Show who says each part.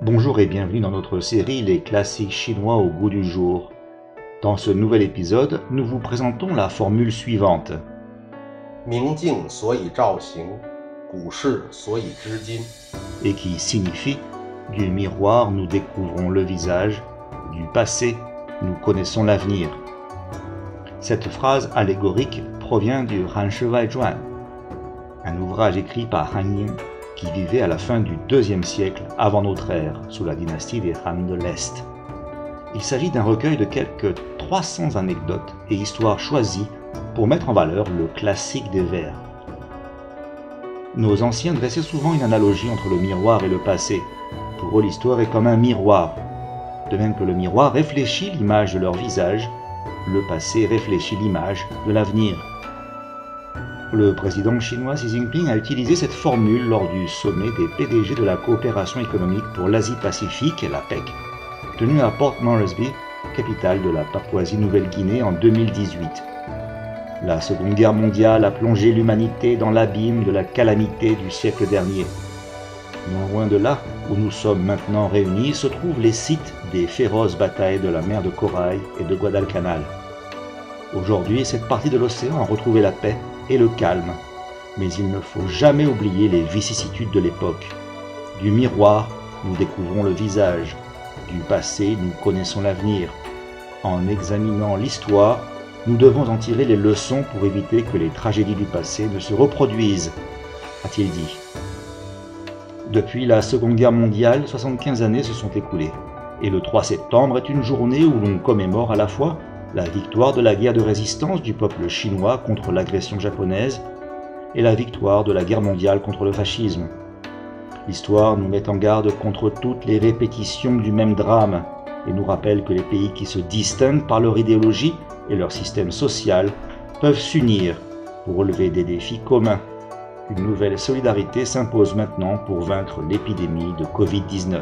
Speaker 1: Bonjour et bienvenue dans notre série Les classiques chinois au goût du jour. Dans ce nouvel épisode, nous vous présentons la formule suivante.
Speaker 2: 明镜所以照行，古事所以知今。
Speaker 1: Et qui signifie du miroir nous découvrons le visage, du passé nous connaissons l'avenir. Cette phrase allégorique provient du Han Shivai Zhuan, un ouvrage écrit par Han Ying qui vivait à la fin du IIe siècle avant notre ère, sous la dynastie des Han de l'Est. Il s'agit d'un recueil de quelques 300 anecdotes et histoires choisies pour mettre en valeur le classique des vers. Nos anciens dressaient souvent une analogie entre le miroir et le passé. Pour eux, l'histoire est comme un miroir. De même que le miroir réfléchit l'image de leur visage, le passé réfléchit l'image de l'avenir. Le président chinois Xi Jinping a utilisé cette formule lors du sommet des PDG de la coopération économique pour l'Asie-Pacifique, la PEC, tenu à Port Moresby, capitale de la Papouasie-Nouvelle-Guinée en 2018. La Seconde Guerre mondiale a plongé l'humanité dans l'abîme de la calamité du siècle dernier. Non loin de là, où nous sommes maintenant réunis, se trouvent les sites des féroces batailles de la mer de Corail et de Guadalcanal. Aujourd'hui, cette partie de l'océan a retrouvé la paix et le calme, mais il ne faut jamais oublier les vicissitudes de l'époque. Du miroir, nous découvrons le visage, du passé, nous connaissons l'avenir. En examinant l'histoire, nous devons en tirer les leçons pour éviter que les tragédies du passé ne se reproduisent, a-t-il dit. Depuis la Seconde Guerre mondiale, 75 années se sont écoulées, et le 3 septembre est une journée où l'on commémore à la fois la victoire de la guerre de résistance du peuple chinois contre l'agression japonaise et la victoire de la guerre mondiale contre le fascisme. L'histoire nous met en garde contre toutes les répétitions du même drame et nous rappelle que les pays qui se distinguent par leur idéologie et leur système social peuvent s'unir pour relever des défis communs. Une nouvelle solidarité s'impose maintenant pour vaincre l'épidémie de Covid-19.